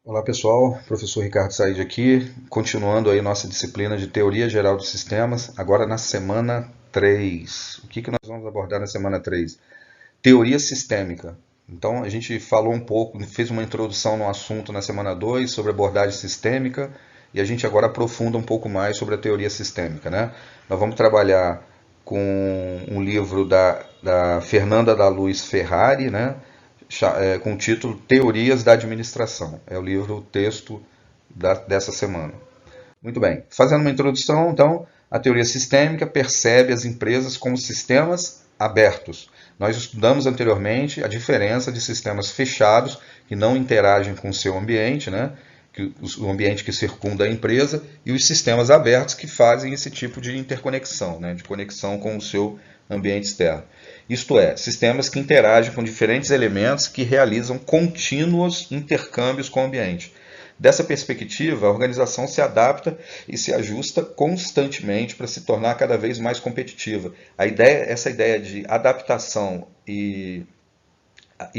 Olá pessoal, professor Ricardo Said aqui, continuando aí nossa disciplina de Teoria Geral dos Sistemas, agora na semana 3. O que nós vamos abordar na semana 3? Teoria sistêmica. Então a gente falou um pouco, fez uma introdução no assunto na semana 2 sobre abordagem sistêmica e a gente agora aprofunda um pouco mais sobre a teoria sistêmica, né? Nós vamos trabalhar com um livro da Fernanda da Luz Ferrari, né? Com o título Teorias da Administração. É o livro, o texto dessa semana. Muito bem. Fazendo uma introdução, então, a teoria sistêmica percebe as empresas como sistemas abertos. Nós estudamos anteriormente a diferença de sistemas fechados, que não interagem com o seu ambiente, né? O ambiente que circunda a empresa, e os sistemas abertos que fazem esse tipo de interconexão, né? De conexão com o seu ambiente externo. Isto é, sistemas que interagem com diferentes elementos que realizam contínuos intercâmbios com o ambiente. Dessa perspectiva, a organização se adapta e se ajusta constantemente para se tornar cada vez mais competitiva. Essa ideia de adaptação e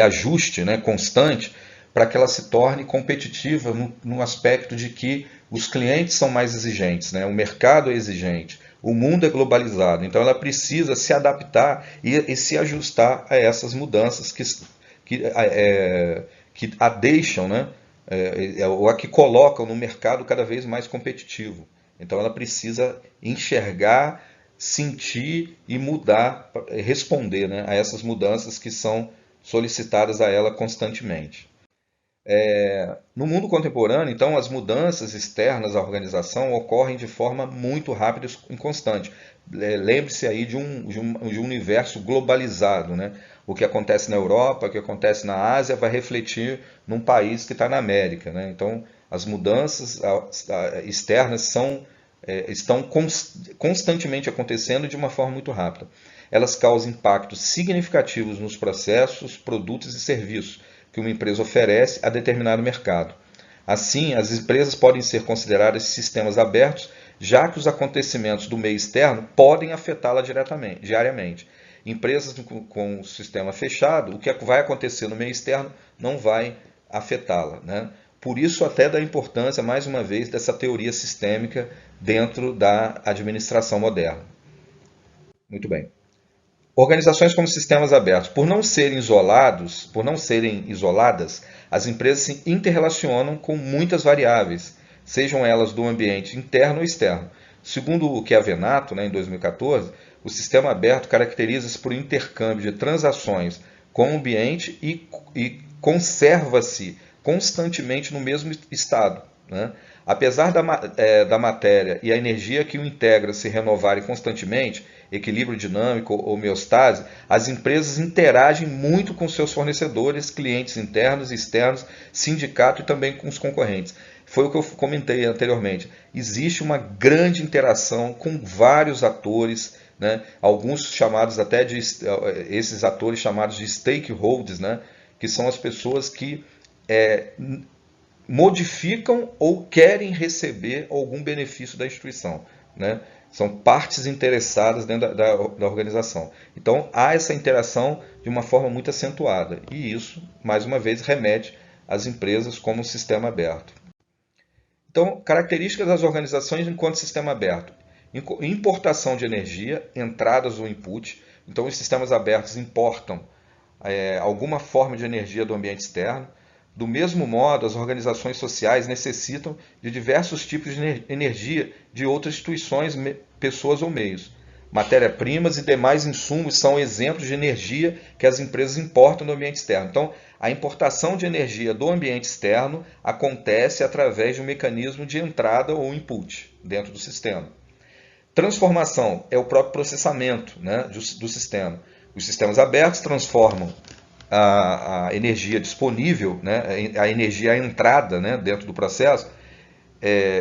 ajuste, né, constante para que ela se torne competitiva no aspecto de que os clientes são mais exigentes, né? O mercado é exigente, o mundo é globalizado, então ela precisa se adaptar e se ajustar a essas mudanças que a deixam, né? Ou a que colocam no mercado cada vez mais competitivo. Então ela precisa enxergar, sentir e mudar, responder, né, a essas mudanças que são solicitadas a ela constantemente. No mundo contemporâneo, então, as mudanças externas à organização ocorrem de forma muito rápida e constante. Lembre-se aí de um universo globalizado, né? O que acontece na Europa, o que acontece na Ásia, vai refletir num país que está na América, né? Então, as mudanças externas estão constantemente acontecendo de uma forma muito rápida. Elas causam impactos significativos nos processos, produtos e serviços que uma empresa oferece a determinado mercado. Assim, as empresas podem ser consideradas sistemas abertos, já que os acontecimentos do meio externo podem afetá-la diariamente. Empresas com o sistema fechado, o que vai acontecer no meio externo não vai afetá-la, né? Por isso, até da importância, mais uma vez, dessa teoria sistêmica dentro da administração moderna. Muito bem. Organizações como sistemas abertos, por não serem isoladas, as empresas se interrelacionam com muitas variáveis, sejam elas do ambiente interno ou externo. Segundo o Chiavenato, né, em 2014, o sistema aberto caracteriza-se por intercâmbio de transações com o ambiente e conserva-se constantemente no mesmo estado, né? Apesar da matéria e a energia que o integra se renovarem constantemente, equilíbrio dinâmico ou homeostase, as empresas interagem muito com seus fornecedores, clientes internos e externos, sindicato e também com os concorrentes. Foi o que eu comentei anteriormente. Existe uma grande interação com vários atores, né? Alguns chamados até de esses atores chamados de stakeholders, né? Que são as pessoas que modificam ou querem receber algum benefício da instituição, né? São partes interessadas dentro da organização. Então há essa interação de uma forma muito acentuada. E isso, mais uma vez, remete às empresas como um sistema aberto. Então, características das organizações enquanto sistema aberto. Importação de energia, entradas ou input. Então, os sistemas abertos importam alguma forma de energia do ambiente externo. Do mesmo modo, as organizações sociais necessitam de diversos tipos de energia de outras instituições, pessoas ou meios. Matéria-primas e demais insumos são exemplos de energia que as empresas importam do ambiente externo. Então, a importação de energia do ambiente externo acontece através de um mecanismo de entrada ou input dentro do sistema. Transformação é o próprio processamento, né, do sistema. Os sistemas abertos transformam a energia disponível, né, a energia à entrada, né, dentro do processo,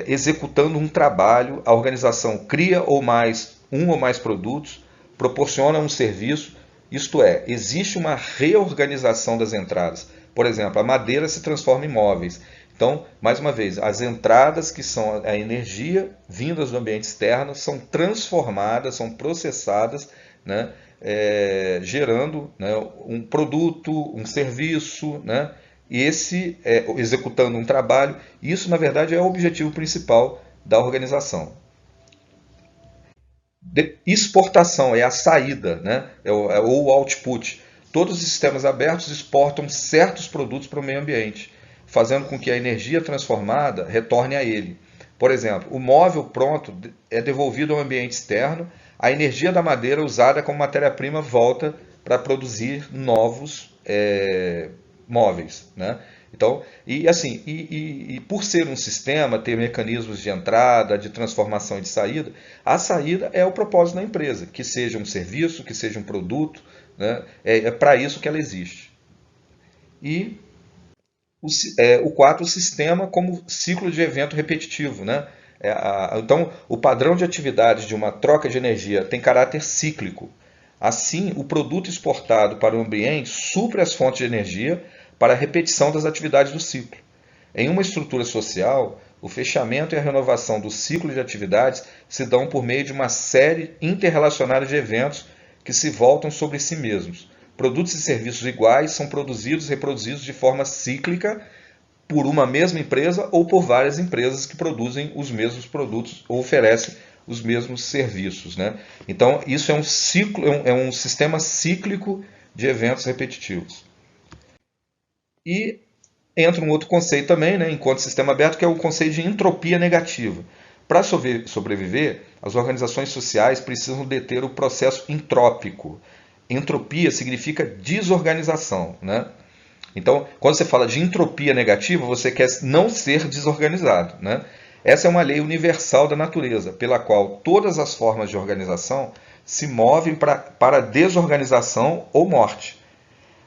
executando um trabalho, a organização cria um ou mais produtos, proporciona um serviço, isto é, existe uma reorganização das entradas. Por exemplo, a madeira se transforma em móveis. Então, mais uma vez, as entradas que são a energia vindas do ambiente externo são transformadas, são processadas, né, gerando, né, um produto, um serviço, né, executando um trabalho. Isso, na verdade, é o objetivo principal da organização. Exportação é a saída, né? Ou o output. Todos os sistemas abertos exportam certos produtos para o meio ambiente, fazendo com que a energia transformada retorne a ele. Por exemplo, o móvel pronto é devolvido ao ambiente externo, a energia da madeira usada como matéria-prima volta para produzir novos móveis, né? Então, e assim, e por ser um sistema, ter mecanismos de entrada, de transformação e de saída, a saída é o propósito da empresa, que seja um serviço, que seja um produto, né? É para isso que ela existe. E o 4, o sistema como ciclo de evento repetitivo, né? Então, o padrão de atividades de uma troca de energia tem caráter cíclico. Assim, o produto exportado para o ambiente supre as fontes de energia para a repetição das atividades do ciclo. Em uma estrutura social, o fechamento e a renovação do ciclo de atividades se dão por meio de uma série interrelacionada de eventos que se voltam sobre si mesmos. Produtos e serviços iguais são produzidos e reproduzidos de forma cíclica por uma mesma empresa ou por várias empresas que produzem os mesmos produtos ou oferecem os mesmos serviços, né? Então, isso é um ciclo, um sistema cíclico de eventos repetitivos. E entra um outro conceito também, né, enquanto sistema aberto, que é o conceito de entropia negativa. Para sobreviver, as organizações sociais precisam deter o processo entrópico. Entropia significa desorganização, né? Então, quando você fala de entropia negativa, você quer não ser desorganizado, né? Essa é uma lei universal da natureza, pela qual todas as formas de organização se movem para desorganização ou morte.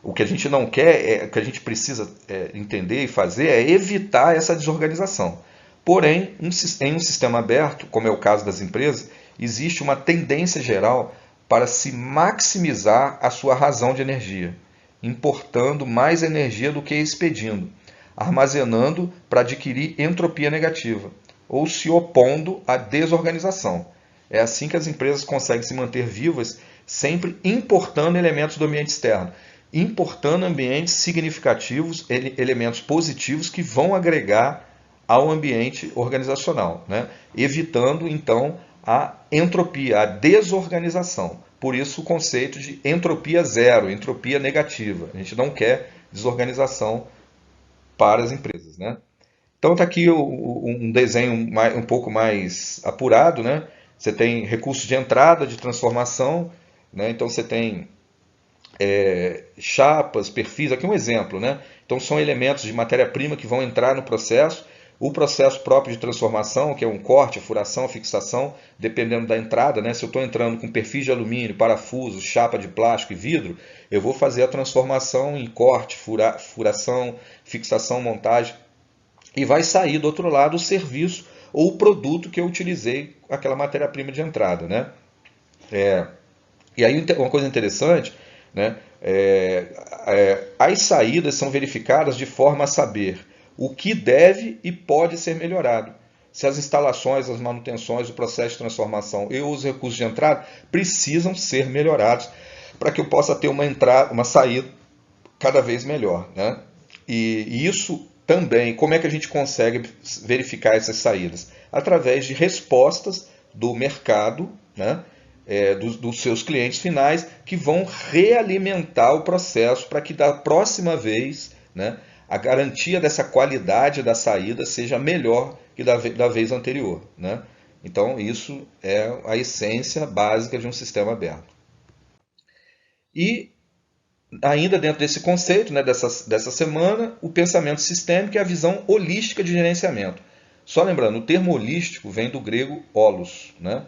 O que a gente não quer, o que a gente precisa entender e fazer é evitar essa desorganização. Porém, em um sistema aberto, como é o caso das empresas, existe uma tendência geral para se maximizar a sua razão de energia, importando mais energia do que expedindo, armazenando para adquirir entropia negativa, ou se opondo à desorganização. É assim que as empresas conseguem se manter vivas, sempre importando elementos do ambiente externo, importando ambientes significativos, elementos positivos que vão agregar ao ambiente organizacional, né? Evitando então a entropia, a desorganização. Por isso o conceito de entropia zero, entropia negativa. A gente não quer desorganização para as empresas, né? Então está aqui um desenho um pouco mais apurado, né? Você tem recursos de entrada, de transformação, né? Então você tem chapas, perfis, aqui um exemplo, né? Então são elementos de matéria-prima que vão entrar no processo. O processo próprio de transformação, que é um corte, furação, fixação, dependendo da entrada, né? Se eu estou entrando com perfis de alumínio, parafuso, chapa de plástico e vidro, eu vou fazer a transformação em corte, furação, fixação, montagem, e vai sair do outro lado o serviço ou o produto que eu utilizei, aquela matéria-prima de entrada, né? E aí uma coisa interessante, né? As saídas são verificadas de forma a saber o que deve e pode ser melhorado. Se as instalações, as manutenções, o processo de transformação e os recursos de entrada precisam ser melhorados para que eu possa ter uma entrada, uma saída cada vez melhor, né? E isso também, como é que a gente consegue verificar essas saídas? Através de respostas do mercado, né? Dos seus clientes finais, que vão realimentar o processo para que da próxima vez, né, a garantia dessa qualidade da saída seja melhor que da vez anterior, né? Então isso é a essência básica de um sistema aberto. E ainda dentro desse conceito, né, dessa semana, o pensamento sistêmico é a visão holística de gerenciamento. Só lembrando, o termo holístico vem do grego holos, né?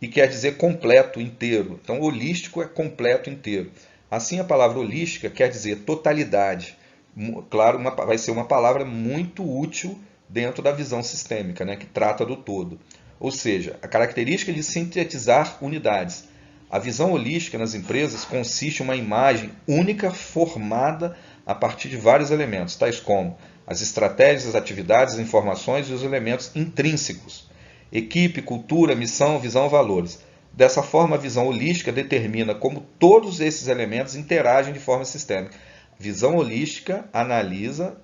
E quer dizer completo, inteiro. Então, holístico é completo, inteiro. Assim, a palavra holística quer dizer totalidade. Claro, vai ser uma palavra muito útil dentro da visão sistêmica, né, que trata do todo. Ou seja, a característica de sintetizar unidades. A visão holística nas empresas consiste em uma imagem única formada a partir de vários elementos, tais como as estratégias, as atividades, as informações e os elementos intrínsecos. Equipe, cultura, missão, visão, valores. Dessa forma, a visão holística determina como todos esses elementos interagem de forma sistêmica. Visão holística analisa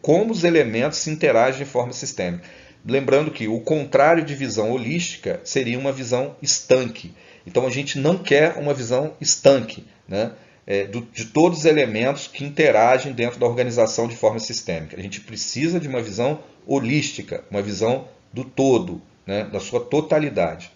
como os elementos se interagem de forma sistêmica. Lembrando que o contrário de visão holística seria uma visão estanque. Então a gente não quer uma visão estanque, né? De todos os elementos que interagem dentro da organização de forma sistêmica. A gente precisa de uma visão holística, uma visão do todo, né? Da sua totalidade.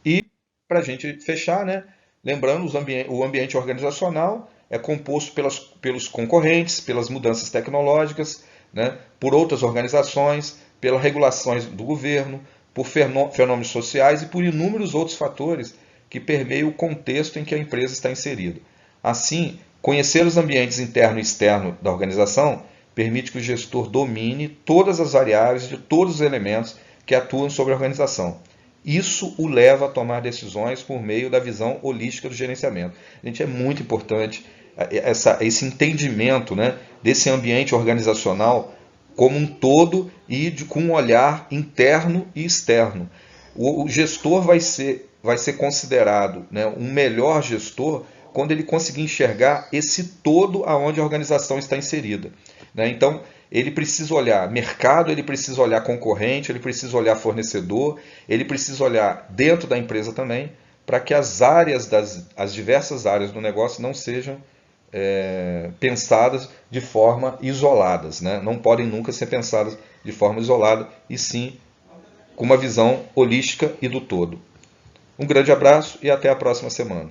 E para a gente fechar, né? Lembrando, o ambiente organizacional é composto pelos concorrentes, pelas mudanças tecnológicas, né? Por outras organizações, pelas regulações do governo, por fenômenos sociais e por inúmeros outros fatores que permeiam o contexto em que a empresa está inserida. Assim, conhecer os ambientes interno e externo da organização permite que o gestor domine todas as variáveis de todos os elementos que atuam sobre a organização. Isso o leva a tomar decisões por meio da visão holística do gerenciamento. Gente, é muito importante esse entendimento, né, desse ambiente organizacional como um todo e com um olhar interno e externo. O gestor vai ser considerado, né, um melhor gestor quando ele conseguir enxergar esse todo aonde a organização está inserida, né? Então, ele precisa olhar mercado, ele precisa olhar concorrente, ele precisa olhar fornecedor, ele precisa olhar dentro da empresa também, para que as diversas áreas do negócio não sejam pensadas de forma isoladas, né? Não podem nunca ser pensadas de forma isolada, e sim com uma visão holística e do todo. Um grande abraço e até a próxima semana.